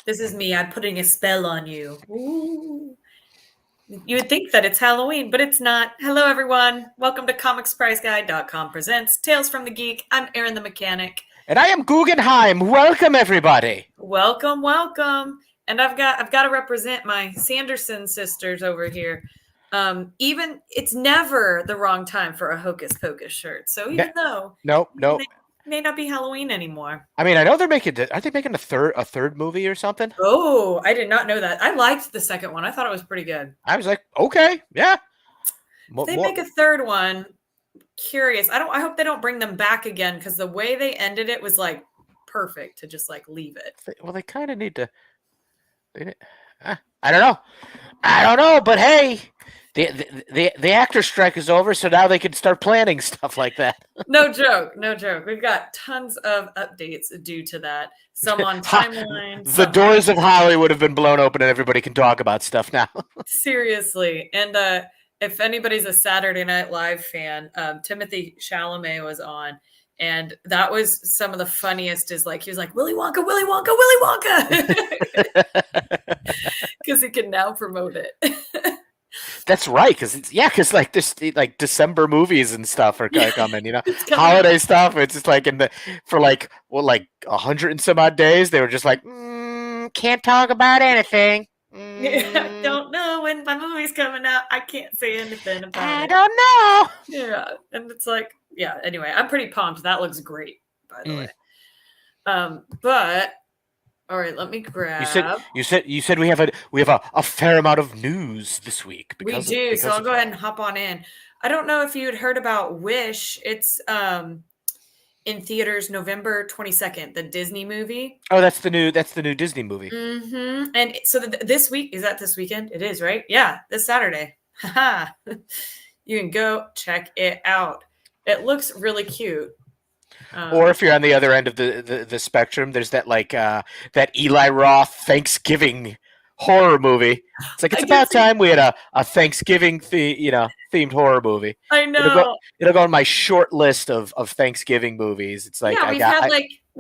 This is me. I'm putting a spell on you. Ooh. You would think that it's Halloween, but it's not. Hello, everyone. Welcome to comicspriceguide.com presents Tales from the Geek. I'm Aaron the Mechanic. And I am Guggenheim. Welcome, everybody. Welcome, welcome. And I've got to represent my Sanderson sisters over here. Even it's never the wrong time for a Hocus Pocus shirt. So even though Nope. it may not be Halloween anymore. I mean, I know they're making. Are they making a third movie or something? Oh, I did not know that. I liked the second one. I thought it was pretty good. I was like, okay, yeah. If they make a third one, curious. I hope they don't bring them back again because the way they ended it was like perfect to just like leave it. Well, they kind of need to. I don't know. But hey, the actor strike is over, so now they can start planning stuff like that. No joke. We've got tons of updates due to that. Some on timeline. The doors of Hollywood have been blown open, and everybody can talk about stuff now. Seriously, and if anybody's a Saturday Night Live fan, Timothy Chalamet was on. And that was some of the funniest is like, he was like, Willy Wonka, because he can now promote it. That's right, because like this, like December movies and stuff are coming, holiday stuff. It's just like for like 100 and some odd days, they were just like, can't talk about anything. Yeah, don't know when my movie's coming out. I can't say anything about it. I don't know. Yeah, and it's like, yeah. Anyway, I'm pretty pumped. That looks great, by the way. But all right, let me grab. You said we have a fair amount of news this week. We do. So I'll go ahead and hop on in. I don't know if you had heard about Wish. It's in theaters November 22nd, the Disney movie. Oh, that's the new Disney movie. Mm-hmm. And so this week, is that this weekend? It is, right? Yeah, this Saturday. Haha. You can go check it out. It looks really cute. Or if you're on the other end of the spectrum, there's that that Eli Roth Thanksgiving horror movie. It's like, it's about time we had a Thanksgiving themed horror movie. I know. It'll go on my short list of Thanksgiving movies. It's like, we've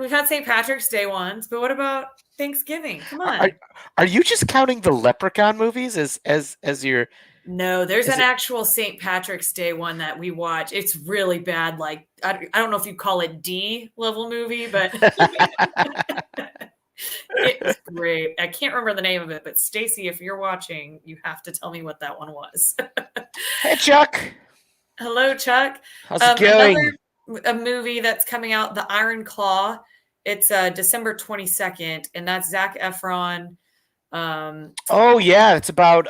had St. Patrick's Day ones, but what about Thanksgiving? Come on. Are you just counting the Leprechaun movies as your? No, there's an actual St. Patrick's Day one that we watch. It's really bad. Like, I don't know if you call it D level movie, but it's great. I can't remember the name of it, but Stacy, if you're watching, you have to tell me what that one was. Hey, Chuck. Hello, Chuck. How's it going? A movie that's coming out, The Iron Claw. It's December 22nd, and that's Zac Efron. Oh yeah, it's about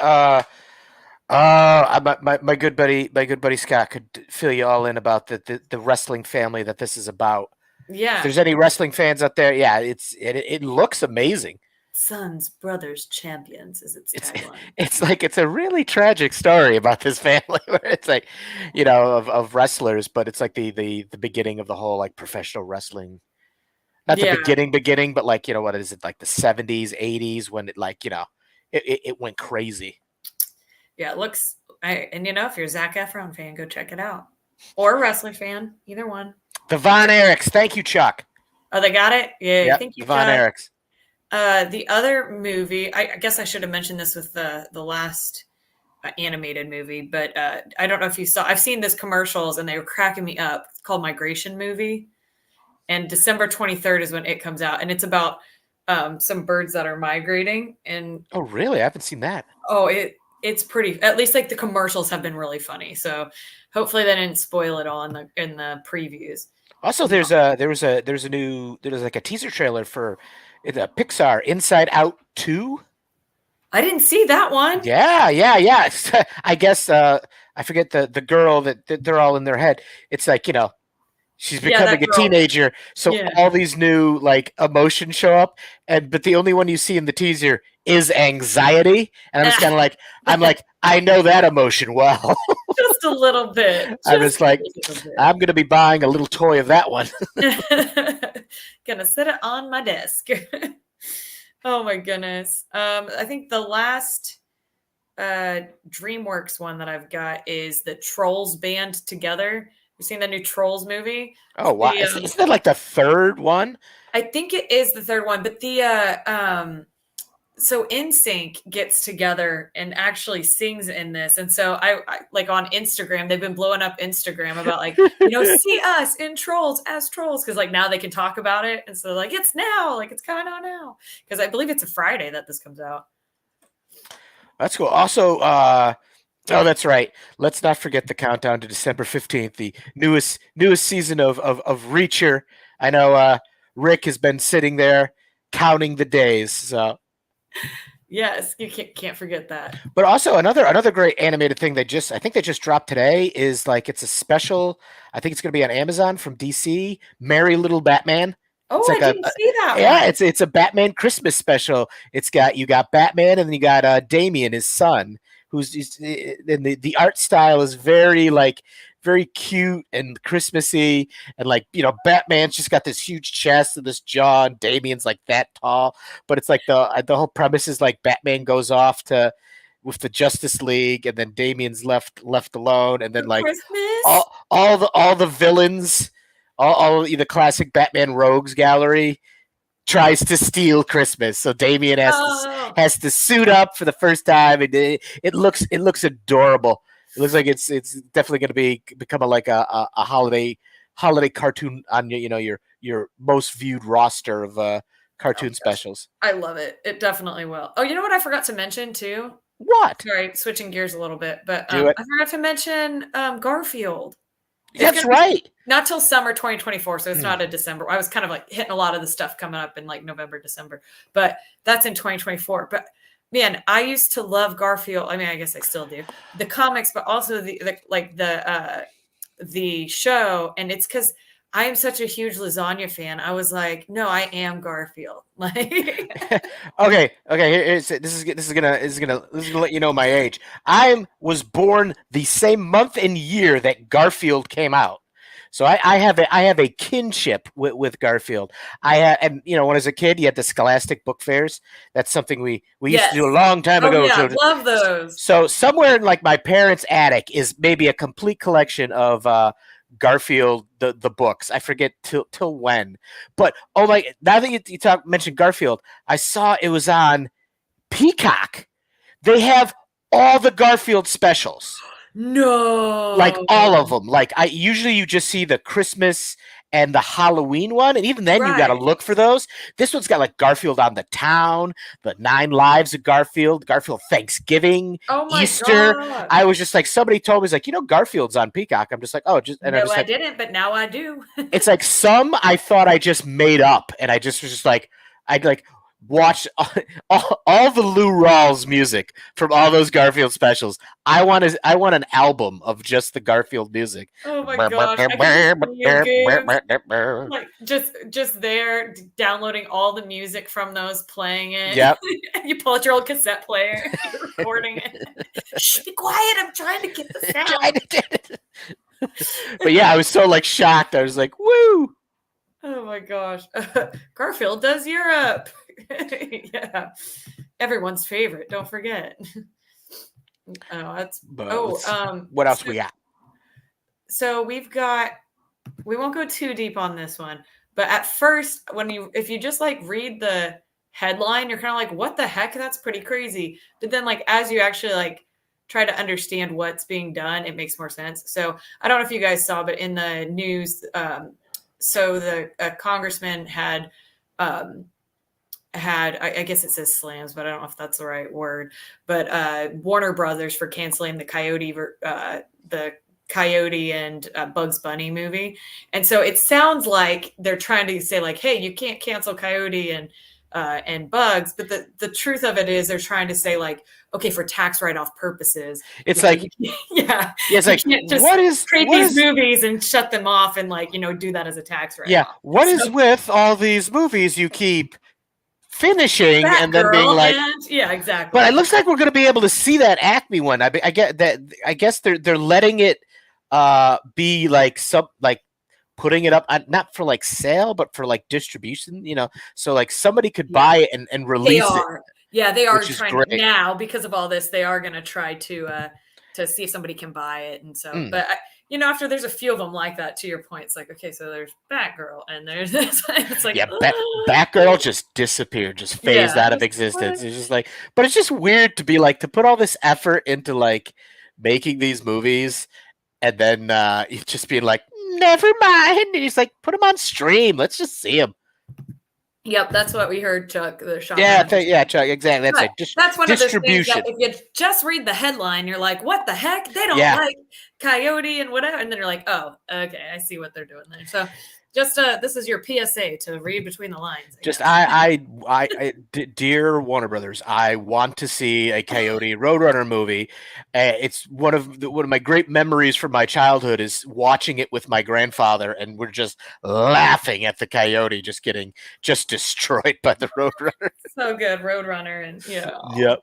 my good buddy Scott could fill you all in about the wrestling family that this is about. Yeah. If there's any wrestling fans out there, yeah, it looks amazing. Sons, brothers, champions is its tagline. It's a really tragic story about this family where it's like, of wrestlers, but it's like the beginning of the whole like professional wrestling. Not the beginning, but like, what is it, like the 70s, 80s when it like, it went crazy. Yeah, it looks, and if you're a Zac Efron fan, go check it out. Or a wrestling fan, either one. The Von Erichs. Thank you, Chuck. Oh, they got it? Yeah, yep, thank you, Von Erichs. The other movie, I guess I should have mentioned this with the last animated movie, but I don't know if you saw, I've seen this commercials and they were cracking me up. It's called Migration Movie. And December 23rd is when it comes out. And it's about some birds that are migrating. And oh, really? I haven't seen that. Oh, it's pretty, at least like the commercials have been really funny. So hopefully they didn't spoil it all in the previews. Also, there's like a teaser trailer for the Pixar Inside Out 2. I didn't see that one. Yeah. I guess I forget the girl that they're all in their head. It's like, she's becoming a teenager, so all these new like emotions show up, but the only one you see in the teaser is anxiety, and I'm just kind of like, I know that emotion well. Just a little bit. I was like, I'm gonna be buying a little toy of that one. Gonna set it on my desk. Oh my goodness. I think the last DreamWorks one that I've got is the Trolls Band Together. You seen the new Trolls movie? Oh wow! The Isn't that like the third one? I think it is the third one, but the so NSYNC gets together and actually sings in this, and so I like on Instagram they've been blowing up Instagram about like see us in Trolls as Trolls because like now they can talk about it, and so like it's now like it's coming out now because I believe it's a Friday that this comes out. That's cool. Also, oh, that's right. Let's not forget the countdown to December 15th, the newest season of Reacher. I know Rick has been sitting there counting the days. So Yes, you can't forget that. but also another great animated thing I think they just dropped today is like it's a special. I think it's going to be on Amazon from DC. Merry Little Batman. It's Oh, I like didn't see that yeah, one. it's a Batman Christmas special. You got Batman and then you got Damien, his son, and the art style is very cute and Christmassy, and like Batman's just got this huge chest and this jaw, and Damien's like that tall, but it's like the whole premise is like Batman goes off to with the Justice League, and then Damien's left alone, and then For like Christmas? all the villains, all the classic Batman rogues gallery tries to steal Christmas. So Damien Oh, has to suit up for the first time, and it looks adorable. It looks like it's definitely going to become a holiday cartoon on your most viewed roster of oh cartoon my gosh. specials. I love it. It definitely will. Oh, you know what I forgot to mention too? What? Sorry, switching gears a little bit, but Do it. I forgot to mention Garfield. It's That's gonna be right. not till summer 2024, so it's Mm. not a December. I was kind of like hitting a lot of the stuff coming up in like November, December, but that's in 2024. But man, I used to love Garfield. I mean, I guess I still do the comics, but also the show. And it's because I am such a huge lasagna fan. I was like, no, I am Garfield. Like, Okay. This is gonna let you know my age. I was born the same month and year that Garfield came out, so I have a kinship with Garfield. And when I was a kid, you had the Scholastic book fairs. That's something we used to do a yes. long time Oh ago. yeah, love those. So somewhere in like my parents' attic is maybe a complete collection of Garfield the books. I forget till when, but oh my! Now that mentioned Garfield, I saw it was on Peacock. They have all the Garfield specials, like No. all of them. Like I usually you just see the Christmas and the Halloween one, and even then you got to Right. look for those. This one's got like Garfield on the Town, the 9 Lives of Garfield, Garfield Thanksgiving, Oh my Easter. god. I was just like somebody told me, it's like Garfield's on Peacock. I'm just like, oh, I'm No, just I like, didn't, but now I do. it's like some I thought I just made up, and I just was just like I'd like watch all the Lou Rawls music from all those Garfield specials. I want an album of just the Garfield music. Oh my gosh, I can just see you, Goose. Like just there downloading all the music from those, playing it. Yep. You pull out your old cassette player, you're recording it. Shh, be quiet, I'm trying to get the sound. But yeah, I was so like shocked. I was like, "Woo!" Oh my gosh. Garfield does Europe. Yeah. Everyone's favorite, don't forget. Oh, that's But oh, what else we got? so we won't go too deep on this one, but at first if you just like read the headline, you're kind of like, what the heck? That's pretty crazy. But then like as you actually like try to understand what's being done, it makes more sense. So I don't know if you guys saw, but in the news, so the congressman um, had I guess it says slams, but I don't know if that's the right word. But Warner Brothers for canceling the Coyote and Bugs Bunny movie, and so it sounds like they're trying to say like, hey, you can't cancel Coyote and Bugs, but the truth of it is they're trying to say like, okay, for tax write-off purposes, It's like yeah, it's you like can't just create these movies and shut them off and like do that as a tax yeah, write-off. what is So with all these movies you keep finishing and then being Batgirl like, and yeah, but exactly. it looks like we're going to be able to see that Acme one. I get that. I guess they're letting it be like putting it up not for like sale but for like distribution. So like somebody could Yeah. buy it and They release it, are. Yeah, they are which is trying great. now because of all this. They are going to try to see if somebody can buy it, and so. Mm. But after there's a few of them like that, to your point, it's like, okay, so there's Batgirl and there's this. It's like, Yeah, Batgirl just disappeared, just phased yeah, out of just existence. what? It's just like, but it's just weird to be like to put all this effort into like making these movies, and then you just being like, never mind. And he's like, put them on stream. Let's just see them. Yep, that's what we heard, Chuck, the Yeah, showrunner. yeah, Chuck, exactly. That's But it. Just that's one of those things that distribution. if you just read the headline, you're like, what the heck? They don't Yeah, like Coyote and whatever. And then you're like, oh, okay, I see what they're doing there. So just this is your PSA to read between the lines. just guess. dear Warner Brothers, I want to see a Coyote Roadrunner movie. It's one of my great memories from my childhood is watching it with my grandfather, and we're just laughing at the Coyote just getting just destroyed by the Roadrunner. So good, Roadrunner, and Yep.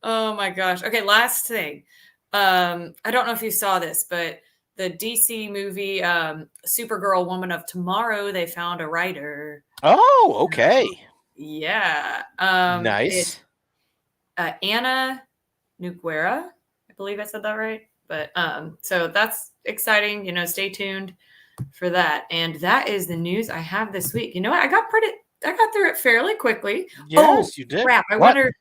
Oh my gosh. Okay, last thing. I don't know if you saw this, but the DC movie Supergirl Woman of Tomorrow, they found a writer. Oh, okay. Yeah. It's Nice. Anna Nuguera. I believe I said that right. But so that's exciting. Stay tuned for that. And that is the news I have this week. You know what? I got through it fairly quickly. Yes, you did. Crap. I What? wonder.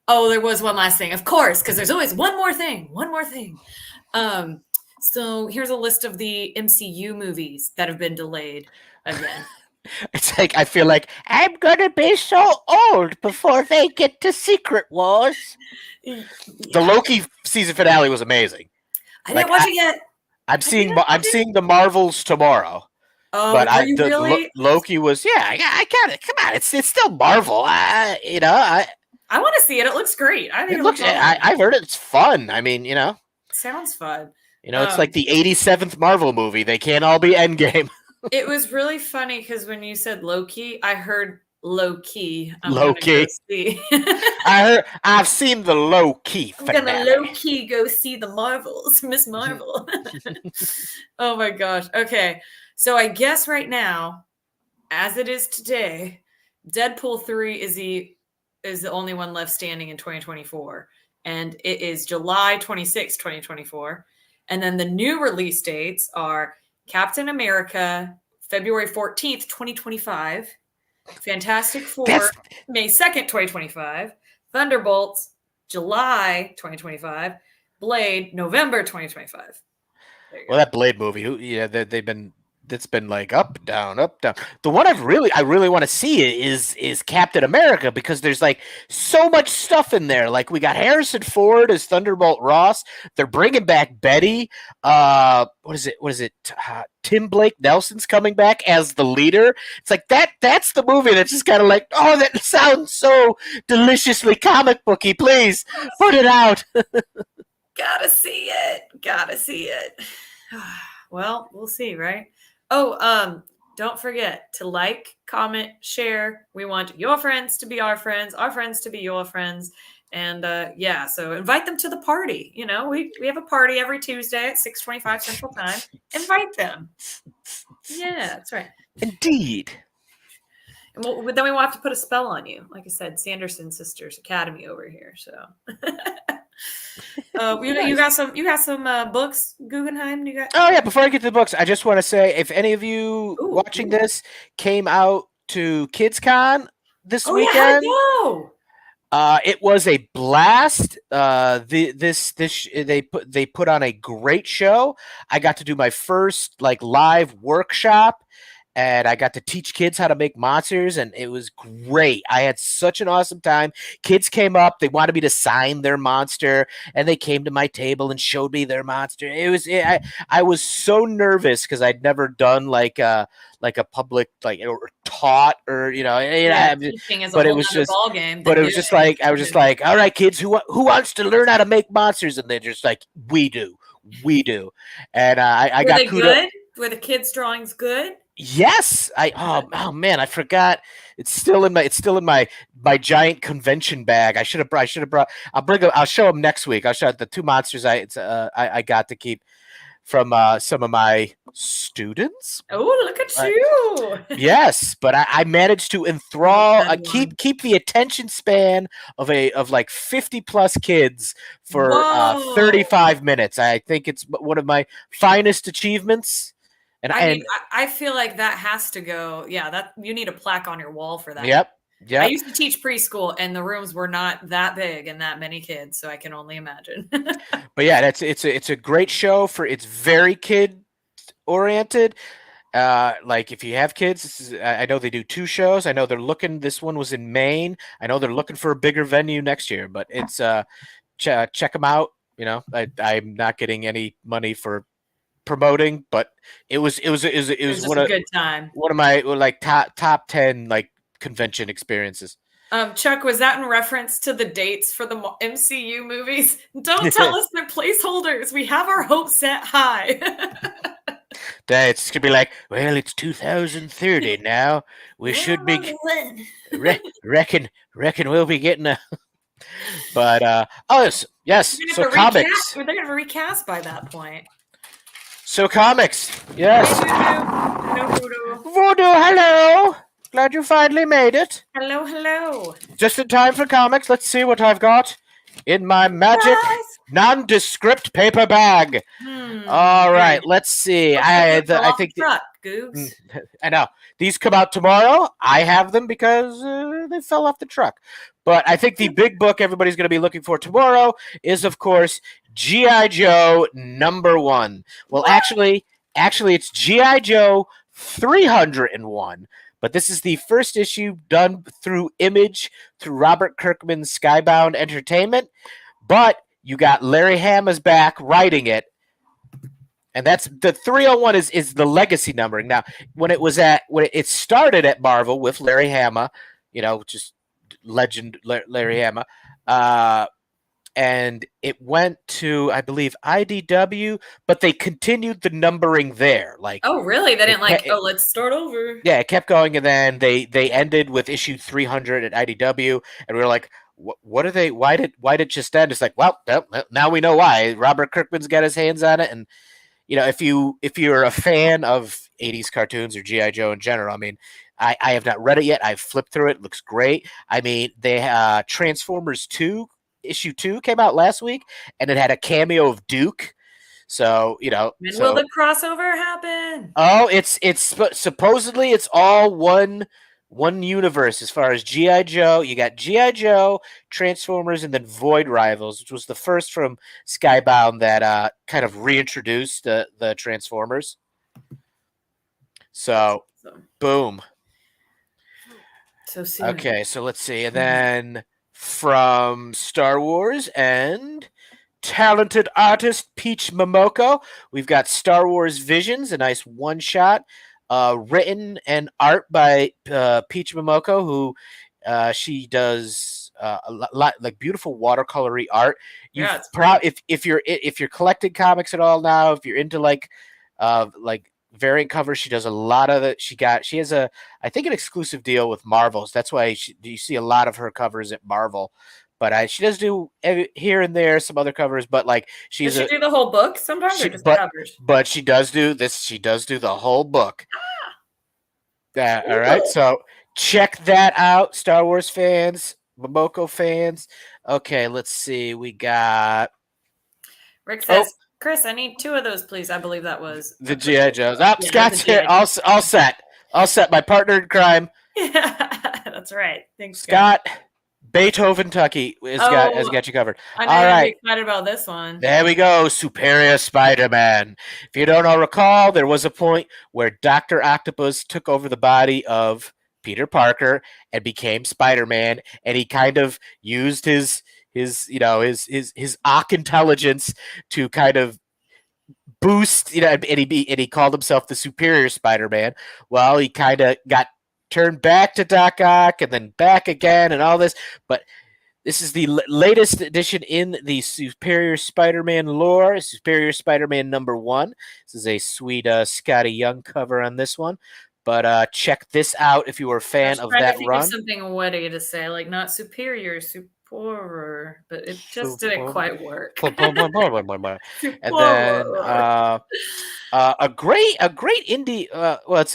Oh, there was one last thing. Of course, because there's always one more thing. One more thing. So here's a list of the MCU movies that have been delayed again. It's like I feel like I'm gonna be so old before they get to Secret Wars. Yeah. The Loki season finale was amazing. I didn't watch it yet. I'm seeing the Marvels tomorrow. Oh, But are you really? Loki was I got it. Come on, it's still Marvel. I want to see it. It looks great. I think it looks awesome. I've heard it's fun. I mean, Sounds fun. It's like the 87th Marvel movie. They can't all be Endgame. It was really funny because when you said Loki, I heard low key. Loki. I've seen the low key finale. I'm gonna low key go see the Marvels, Miss Marvel. Oh my gosh. Okay, so I guess right now, as it is today, Deadpool 3 is the only one left standing in 2024, and it is July 26, 2024. And then the new release dates are Captain America, February 14th, 2025. Fantastic Four, May 2nd, 2025. Thunderbolts, July 2025. Blade, November 2025. Well, that Blade movie, it's been like up, down, up, down. The one I really want to see is Captain America, because there's like so much stuff in there. Like we got Harrison Ford as Thunderbolt Ross. They're bringing back Betty. What is it? Tim Blake Nelson's coming back as the leader. It's like that's the movie that's just kind of like, oh, that sounds so deliciously comic booky. Please put it out. Gotta see it. Well, we'll see, right? Oh, don't forget to like, comment, share. We want your friends to be our friends to be your friends. And so invite them to the party. We have a party every Tuesday at 6:25 Central Time. Invite them. Yeah, that's right. Indeed. And then we will have to put a spell on you. Like I said, Sanderson Sisters Academy over here. So you got some books, Guggenheim? Oh yeah, before I get to the books, I just want to say if any of you watching this came out to KidsCon this weekend. Yeah, how'd it go? It was a blast. They put on a great show. I got to do my first live workshop, and I got to teach kids how to make monsters, and it was great. I had such an awesome time. Kids came up, they wanted me to sign their monster, and they came to my table and showed me their monster. I was so nervous because I'd never done like a public or taught or teaching is but a it whole was just ball game. But it was just like I was just like, all right, kids, who wants to learn how to make monsters? And they're just like, we do, and I Were got they kudos. good? Were the kids' drawings good? Yes, oh man, I forgot. It's still in my giant convention bag. I should have brought. I'll show them next week. I'll show the two monsters I got to keep. from some of my students. Oh, look at you! Yes, but I managed to You enthrall, said one. keep the attention span of like 50+ kids for Whoa! 35 minutes. I think it's one of my finest achievements. And I mean, and I feel like that has to go. Yeah, that you need a plaque on your wall for that. yep, I yep. used to teach preschool, and the rooms were not that big and that many kids, so I can only imagine. But yeah, it's a great show for it's very kid oriented. Like if you have kids, I know they do 2 shows. I know they're looking. This one was in Maine. I know they're looking for a bigger venue next year. But it's check them out. I'm not getting any money for promoting, but it It was was just a good time. one of my like top 10 like convention experiences. Chuck, was that in reference to the dates for the MCU movies? Don't tell us they're placeholders. We have our hopes set high. It's gonna be like, well, it's 2030 now. We Yeah, should be when? reckon we'll be getting a. But oh yes. So comics. They're gonna recast by that point. So comics. Yes. Hey, Voodoo. Hello, Voodoo. Voodoo, hello. Glad you finally made it. Hello, hello. Just in time for comics. Let's see what I've got in my magic nondescript paper bag. All right, let's see. I think truck, Googs. I know these come out tomorrow. I have them because they fell off the truck. But I think the big book everybody's going to be looking for tomorrow is, of course, G.I. Joe #1. Well, actually, it's G.I. Joe 301. But this is the first issue done through Image, through Robert Kirkman's Skybound Entertainment. But you got Larry Hama's back writing it. And that's the 301 is the legacy numbering. Now, when it started at Marvel with Larry Hama, just legend Larry Hama, and it went to, I believe, IDW, but they continued the numbering there. Like, oh, really? They didn't let's start over. Yeah, it kept going, and then they ended with issue 300 at IDW, and we were like, what are they? Why did it just end? It's like, well, now we know why. Robert Kirkman's got his hands on it, and if you're a fan of 80s cartoons or GI Joe in general, I mean, I have not read it yet. I've flipped through it. It looks great. I mean, they Transformers 2 issue 2 came out last week, and it had a cameo of Duke. So when will the crossover happen? Oh, it's supposedly it's all one universe as far as GI Joe. You got GI Joe, Transformers, and then Void Rivals, which was the first from Skybound that kind of reintroduced the Transformers. So, boom. So soon. Okay, so let's see, and then from Star Wars and talented artist Peach Momoko, we've got Star Wars Visions, a nice one-shot, written and art by Peach Momoko, who she does a lot like beautiful watercolory art. Yeah, if you're collecting comics at all now, if you're into like variant covers, she does a lot of it. She has I think an exclusive deal with Marvel's. That's why you see a lot of her covers at Marvel. But she does do here and there some other covers. But like does she do the whole book sometimes, or just covers? But she does do this. She does do the whole book. All right, so check that out, Star Wars fans, Momoko fans. Okay, let's see. We got Rick says, Chris, I need 2 of those, please. I believe that was the G.I. Joes. Scott's here. All set. My partner in crime. Yeah, that's right. Thanks, Scott. Beethoven, Tucky has got you covered. I know you're excited about this one. There we go. Superior Spider-Man. If you don't recall, there was a point where Dr. Octopus took over the body of Peter Parker and became Spider-Man, and he kind of used his Ock intelligence to kind of boost, and he called himself the Superior Spider-Man. Well, he kind of got turned back to Doc Ock and then back again and all this, but this is the latest edition in the Superior Spider-Man lore, Superior Spider-Man #1. This is a sweet Scotty Young cover on this one, but check this out if you were a fan of that run. Something witty to say, like not superior, Poorer, but it just didn't quite work. And then Poorer. a great indie. Well,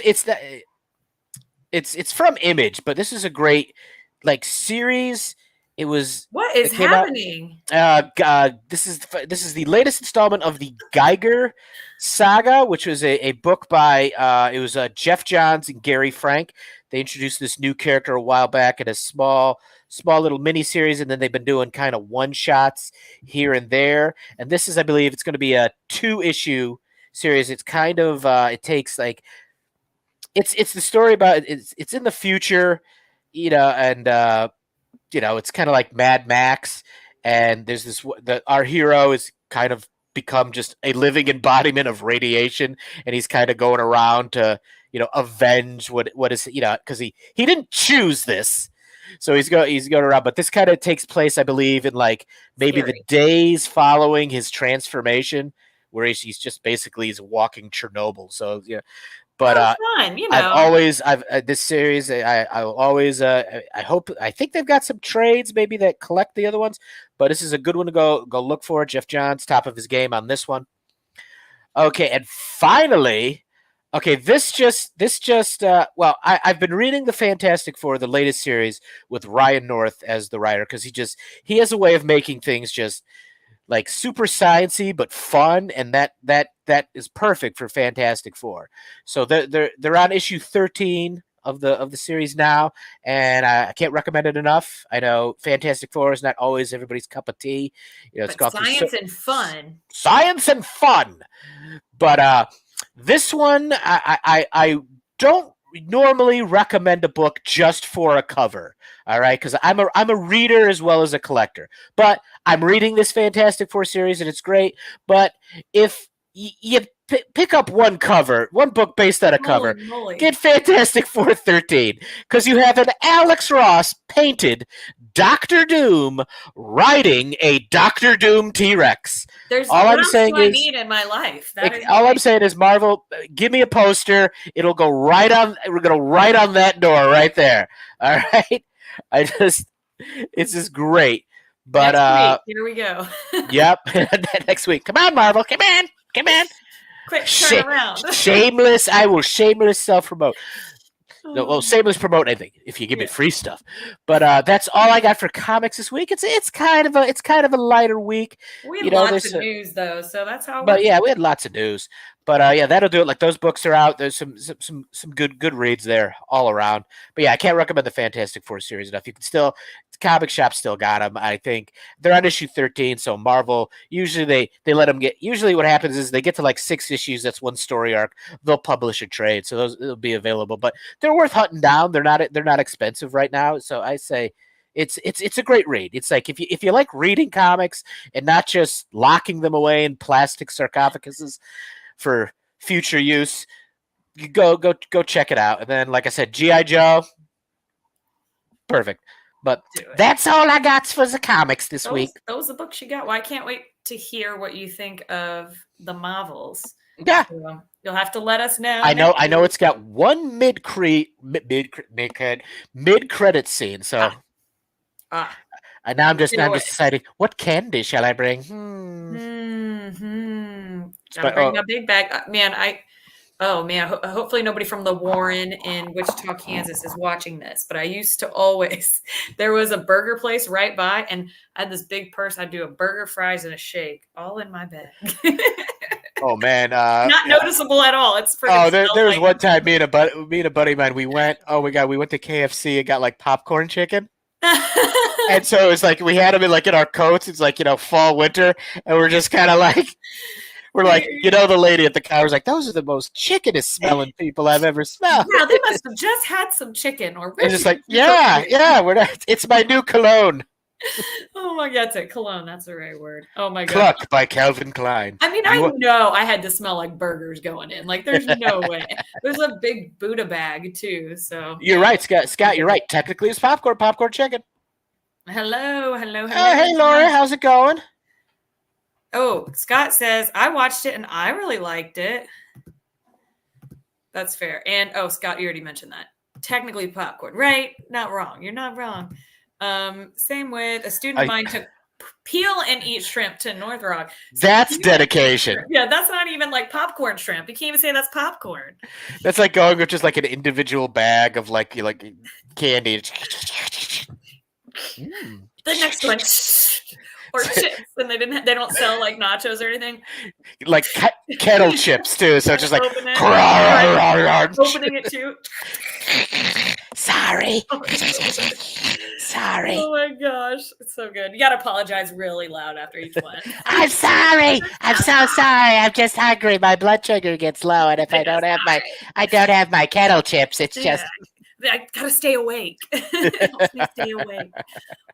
it's from Image, but this is a great like series. What is It came out. happening? This is the latest installment of the Geiger saga, which was a book by it was Jeff Johns and Gary Frank. They introduced this new character a while back in a small little mini series, and then they've been doing kind of one shots here and there. And this is, I believe, it's going to be a 2-issue series. It's kind of it takes like it's the story about it's in the future, and it's kind of like Mad Max, and there's our hero is kind of become just a living embodiment of radiation, and he's kind of going around to avenge what is because he didn't choose this, so he's going around. But this kind of takes place, I believe, in like maybe the Scary. days following his transformation, where he's just basically he's walking Chernobyl. So yeah, but Oh, fun. I've this series. I will always. I think they've got some trades maybe that collect the other ones, but this is a good one to go look for. Jeff Johns, top of his game on this one. Okay, and finally, okay, well, I've been reading the Fantastic Four, the latest series with Ryan North as the writer, because he has a way of making things just like super sciencey but fun, and that is perfect for Fantastic Four. So they're on issue 13 of the series now, and I can't recommend it enough. I know Fantastic Four is not always everybody's cup of tea. It's But gone through science and fun. science and fun, but this one I don't normally recommend a book just for a cover. All right, because I'm a reader as well as a collector. But I'm reading this Fantastic Four series and it's great. But if you pick up one book based on a cover, Holy moly. get Fantastic Four 13, because you have an Alex Ross painted Doctor Doom riding a Doctor Doom T-Rex. All I'm saying is, I need in my life. All I'm saying is, Marvel, give me a poster. It'll go right on. We're gonna right on that door right there. All right. It's just great. But next week, here we go. Yep. Next week. Come on, Marvel. Come on. Quick, turn around. Shameless. I will shameless self-promote. No, well, shameless promote anything if you give me free stuff. But that's all I got for comics this week. It's kind of a lighter week. We had lots of news though, so that's how. But yeah, we had lots of news. But yeah, that'll do it. Like those books are out. There's some good reads there all around. But yeah, I can't recommend the Fantastic Four series enough. You can still comic shop still got them. I think they're on issue 13. So Marvel usually they let them get. Usually what happens is they get to like 6 issues. That's one story arc. They'll publish a trade, so those will be available. But they're worth hunting down. They're not expensive right now. So I say. It's a great read. It's like if you like reading comics and not just locking them away in plastic sarcophaguses for future use, you go check it out. And then, like I said, G.I. Joe, perfect. But that's all I got for the comics this week. Those are the books you got. Well, I can't wait to hear what you think of the Marvels. Yeah. So you'll have to let us know. I know it's got one mid credit scene. So and now I'm just deciding what candy shall I bring. Gotta bring a big bag, man. Hopefully nobody from the Warren in Wichita, Kansas is watching this. But I used to always. There was a burger place right by, and I had this big purse. I'd do a burger, fries, and a shake, all in my bag. Oh man, not noticeable at all. It's pretty. Oh, there was one time me and a buddy of mine. We went to KFC and got like popcorn chicken. And so it was like we had them in our coats. It's like fall, winter, and we're just kind of like the lady at the counter was like, "Those are the most chickenest smelling people I've ever smelled." Yeah, they must have just had some chicken or. It's just like, yeah, we're not. It's my new cologne. Oh my God, it's cologne. That's the right word. Oh my God. Cluck by Calvin Klein. I mean, I know I had to smell like burgers going in. Like, there's no way. There's a big Buddha bag too. So you're right, Scott. You're right. Technically, it's popcorn chicken. Hello. Oh, hey, Laura. How's it going? Oh, Scott says, I watched it and I really liked it. That's fair. And, Scott, you already mentioned that. Technically popcorn. Right? Not wrong. You're not wrong. Same with a student of I, mine took peel and eat shrimp to North Rock. So that's peel and eat dedication. shrimp. Yeah, that's not even like popcorn shrimp. You can't even say that's popcorn. That's like going with just like an individual bag of like candy. Mm. The next one, or chips, and they don't sell like nachos or anything. Like kettle chips too, so Yeah, it's just like open it, right? Opening it too. Sorry. Oh, it's so good. Sorry. Oh my gosh, it's so good. You gotta apologize really loud after each one. I'm sorry. I'm so sorry. I'm just hungry. My blood sugar gets low, and if I don't have my kettle chips, it's Yeah, just I gotta stay awake. It helps me stay awake.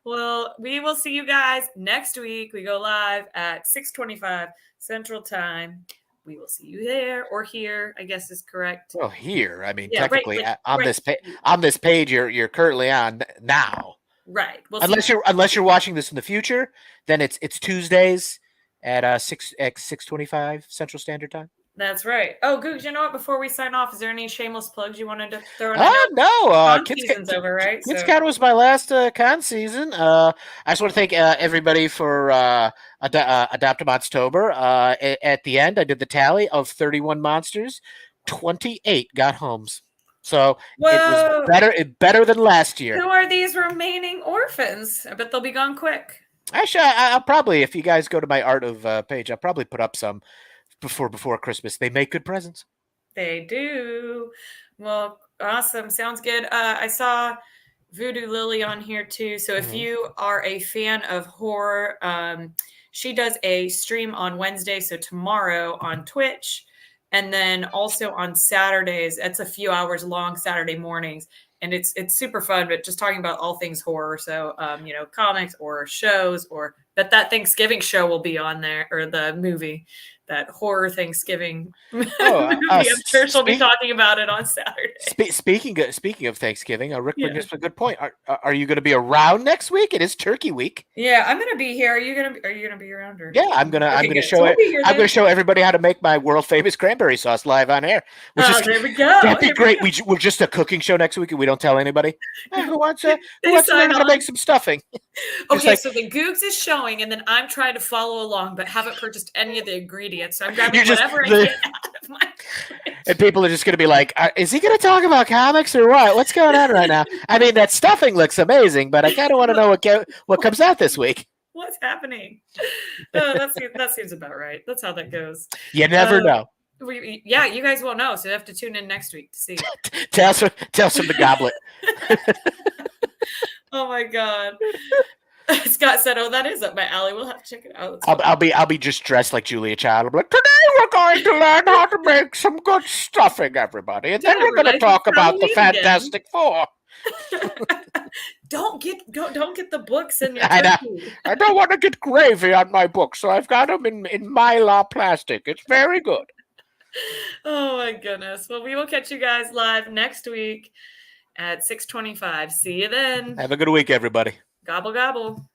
Well, we will see you guys next week. We go live at 6:25 Central Time. We will see you there or here, I guess is correct. well here. I mean, Yeah, right, technically like, on right, this page you're currently on now. right. We'll see. Unless you're watching this in the future, then it's Tuesdays at 6:25 Central Standard Time. That's right. Oh, Googs, you know what? Before we sign off, is there any shameless plugs you wanted to throw in? I know No. con season's over, right? KidsCon was my last con season. I just want to thank everybody for Adopt a Monstober. At the end, I did the tally of 31 monsters. 28 got homes. So it was better than last year. Who are these remaining orphans? I bet they'll be gone quick. Actually, I'll probably, if you guys go to my art of page, I'll probably put up some before Christmas. They make good presents. They do. Well, awesome. Sounds good. I saw Voodoo Lily on here too. So if you are a fan of horror, she does a stream on Wednesday, so tomorrow on Twitch, and then also on Saturdays. It's a few hours long Saturday mornings, and it's super fun. But just talking about all things horror, so comics or shows, but that Thanksgiving show will be on there, or the movie. That horror Thanksgiving movie. I'm sure she'll be talking about it on Saturday. Speaking of Thanksgiving, Rick brings up a good point. Are you going to be around next week? It is Turkey Week. Yeah, I'm going to be here. Are you going to be around? Or? Yeah, I'm gonna show everybody how to make my world famous cranberry sauce live on air. There we go. That'd be great. We're just a cooking show next week, and we don't tell anybody. Who wants to learn how to make some stuffing? Okay, so the Googs is showing, and then I'm trying to follow along, but haven't purchased any of the ingredients. So I'm grabbing whatever I get out of my fridge. And people are just going to be like, is he going to talk about comics or what? What's going on right now? I mean, that stuffing looks amazing, but I kind of want to know what comes out this week. What's happening? That seems about right. That's how that goes. You never know. You guys won't know, so you have to tune in next week to see. Tales from the Goblet. Oh my God. Scott said, "Oh, that is up my alley. We'll have to check it out." I'll be just dressed like Julia Child. I'll be like, today we're going to learn how to make some good stuffing, everybody, and then we're going to talk about the Fantastic Four. Don't get the books in your turkey. I don't want to get gravy on my books, so I've got them in Mylar plastic. It's very good. Oh my goodness. Well, we will catch you guys live next week at 6:25. See you then. Have a good week, everybody. Gobble, gobble.